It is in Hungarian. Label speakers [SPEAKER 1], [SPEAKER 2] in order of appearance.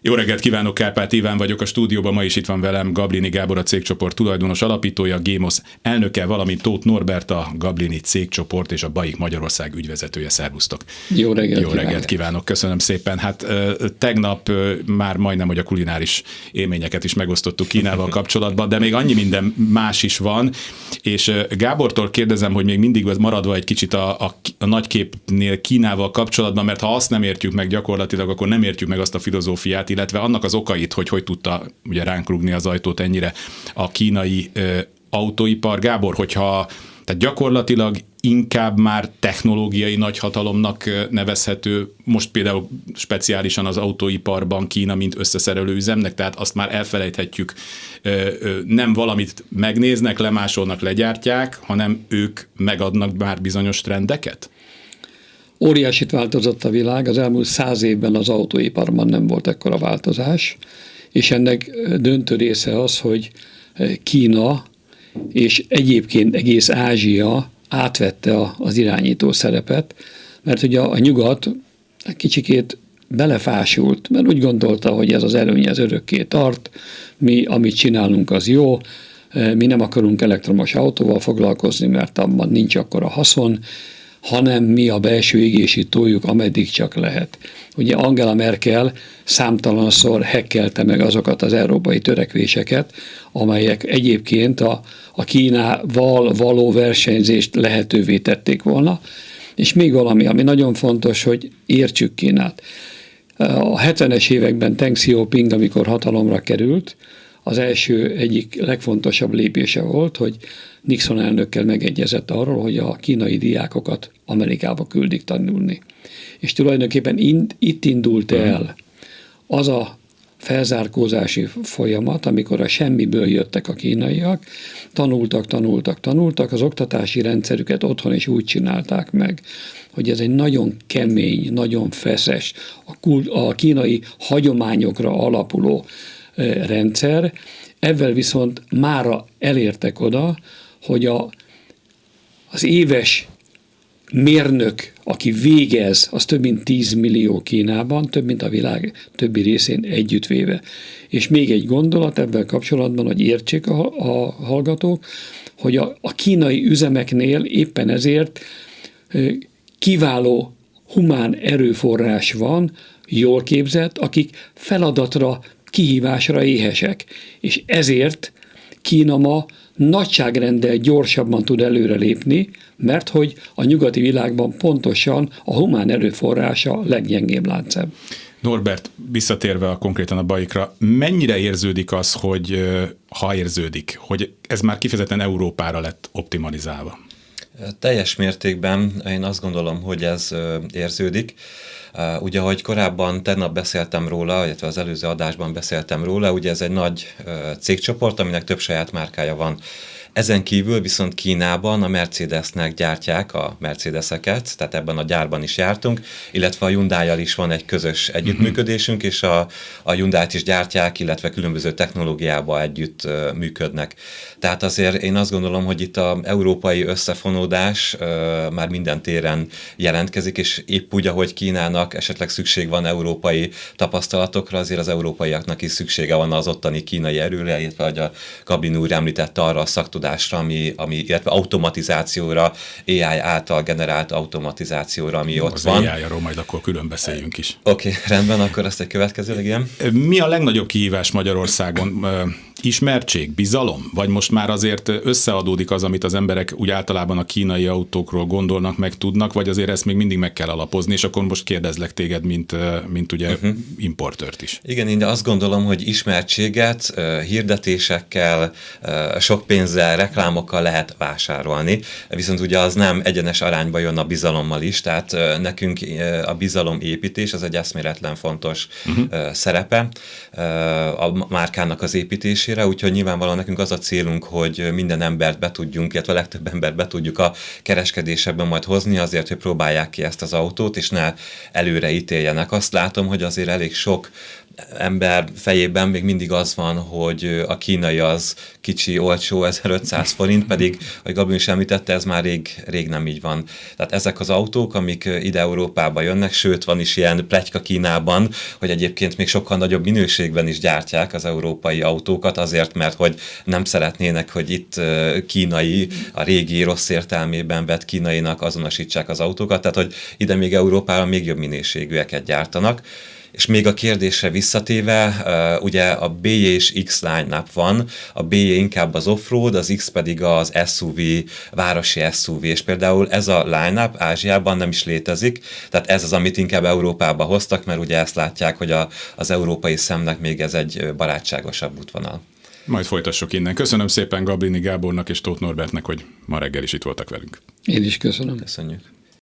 [SPEAKER 1] Jó reggelt kívánok, Kárpát Iván vagyok, a stúdióban ma is itt van velem Gablini Gábor, a cégcsoport tulajdonos alapítója, Gémosz elnöke, valamint Tóth Norbert, a Gablini cégcsoport és a BAIK Magyarország ügyvezetője. Szervusztok!
[SPEAKER 2] Jó reggelt,
[SPEAKER 1] Jó reggelt kívánok, köszönöm szépen. Hát tegnap már majdnem, hogy a kulináris élményeket is megosztottuk Kínával kapcsolatban, de még annyi minden más is van, és Gábortól kérdezem, hogy még mindig maradva egy kicsit a nagyképnél Kínával kapcsolatban, mert ha azt nem értjük meg gyakorlatilag, akkor nem értjük meg azt a filozófiát, illetve annak az okait, hogy tudta ugye ránk rúgni az ajtót ennyire a kínai autóipar. Gábor, tehát gyakorlatilag inkább már technológiai nagyhatalomnak nevezhető, most például speciálisan az autóiparban Kína, mint összeszerelő üzemnek, tehát azt már elfelejthetjük, nem valamit megnéznek, lemásolnak, legyártják, hanem ők megadnak már bizonyos trendeket?
[SPEAKER 2] Óriásit változott a világ, az elmúlt 100 évben az autóiparban nem volt ekkora változás, és ennek döntő része az, hogy Kína és egyébként egész Ázsia átvette az irányító szerepet, mert ugye a nyugat kicsikét belefásult, mert úgy gondolta, hogy ez az előny az örökké tart, mi, amit csinálunk, az jó, mi nem akarunk elektromos autóval foglalkozni, mert abban nincs akkora haszon, hanem mi a belső égési toljuk, ameddig csak lehet. Ugye Angela Merkel számtalanszor hekkelte meg azokat az európai törekvéseket, amelyek egyébként a Kínával való versenyzést lehetővé tették volna. És még valami, ami nagyon fontos, hogy értsük Kínát. A 70-es években Deng Xiaoping, amikor hatalomra került, az első egyik legfontosabb lépése volt, hogy Nixon elnökkel megegyezett arról, hogy a kínai diákokat Amerikába küldik tanulni. És tulajdonképpen itt indult el az a felzárkózási folyamat, amikor a semmiből jöttek a kínaiak, tanultak, az oktatási rendszerüket otthon is úgy csinálták meg, hogy ez egy nagyon kemény, nagyon feszes, a kínai hagyományokra alapuló rendszer. Ezzel viszont mára elértek oda, hogy az éves mérnök, aki végez, az több mint 10 millió Kínában, több mint a világ többi részén együttvéve. És még egy gondolat ebben kapcsolatban, hogy értsék a hallgatók, hogy a kínai üzemeknél éppen ezért kiváló humán erőforrás van, jól képzett, akik feladatra, kihívásra éhesek. És ezért Kína ma nagyságrenddel gyorsabban tud előrelépni, mert hogy a nyugati világban pontosan a humán erőforrása leggyengébb láncszem.
[SPEAKER 1] Norbert, visszatérve konkrétan a BAIK-ra, mennyire érződik az, ha érződik, hogy ez már kifejezetten Európára lett optimalizálva?
[SPEAKER 3] Teljes mértékben én azt gondolom, hogy ez érződik. Ugye, ahogy korábban tegnap beszéltem róla, illetve az előző adásban beszéltem róla, ugye ez egy nagy cégcsoport, aminek több saját márkája van. Ezen kívül viszont Kínában a Mercedesnek gyártják a Mercedeseket, tehát ebben a gyárban is jártunk, illetve a Hyundai-jal is van egy közös együttműködésünk, és a Hyundai-t is gyártják, illetve különböző technológiában együtt működnek. Tehát azért én azt gondolom, hogy itt az európai összefonódás már minden téren jelentkezik, és épp úgy, ahogy Kínának esetleg szükség van európai tapasztalatokra, azért az európaiaknak is szüksége van az ottani kínai erőre, illetve ahogy a Gablin úr említette arra a szaktudásra, illetve automatizációra, AI által generált automatizációra, ami ott
[SPEAKER 1] az
[SPEAKER 3] van.
[SPEAKER 1] Az AI-ról majd akkor külön beszéljünk is.
[SPEAKER 3] Oké, rendben, akkor ezt egy következőleg, igen.
[SPEAKER 1] Mi a legnagyobb kihívás Magyarországon? Ismertség, bizalom? Vagy most már azért összeadódik az, amit az emberek úgy általában a kínai autókról gondolnak, meg tudnak, vagy azért ezt még mindig meg kell alapozni, és akkor most kérdezlek téged, mint ugye importőrt is.
[SPEAKER 3] Igen, én azt gondolom, hogy ismertséget hirdetésekkel, sok pénzzel, reklámokkal lehet vásárolni, viszont ugye az nem egyenes arányba jön a bizalommal is, tehát nekünk a bizalomépítés az egy eszméletlen fontos szerepe a márkának az építésére, úgyhogy nyilvánvalóan nekünk az a célunk, hogy minden embert be tudjunk, illetve a legtöbb embert be tudjuk a kereskedésekben majd hozni azért, hogy próbálják ki ezt az autót, és ne előre ítéljenek. Azt látom, hogy azért elég sok ember fejében még mindig az van, hogy a kínai az kicsi, olcsó, 1500 forint, pedig, ahogy Gabi is említette, ez már rég nem így van. Tehát ezek az autók, amik ide Európába jönnek, sőt van is ilyen pletyka Kínában, hogy egyébként még sokkal nagyobb minőségben is gyártják az európai autókat, azért, mert hogy nem szeretnének, hogy itt kínai, a régi rossz értelmében vett kínainak azonosítsák az autókat, tehát hogy ide még Európára még jobb minőségűeket gyártanak. És még a kérdésre visszatéve, ugye a BJ és X line-up van, a BJ inkább az offroad, az X pedig az SUV, városi SUV, és például ez a line-up Ázsiában nem is létezik, tehát ez az, amit inkább Európába hoztak, mert ugye ezt látják, hogy az európai szemnek még ez egy barátságosabb útvonal.
[SPEAKER 1] Majd folytassuk innen. Köszönöm szépen Gablini Gábornak és Tóth Norbertnek, hogy ma reggel is itt voltak velünk.
[SPEAKER 2] Én is köszönöm.
[SPEAKER 3] Köszönjük.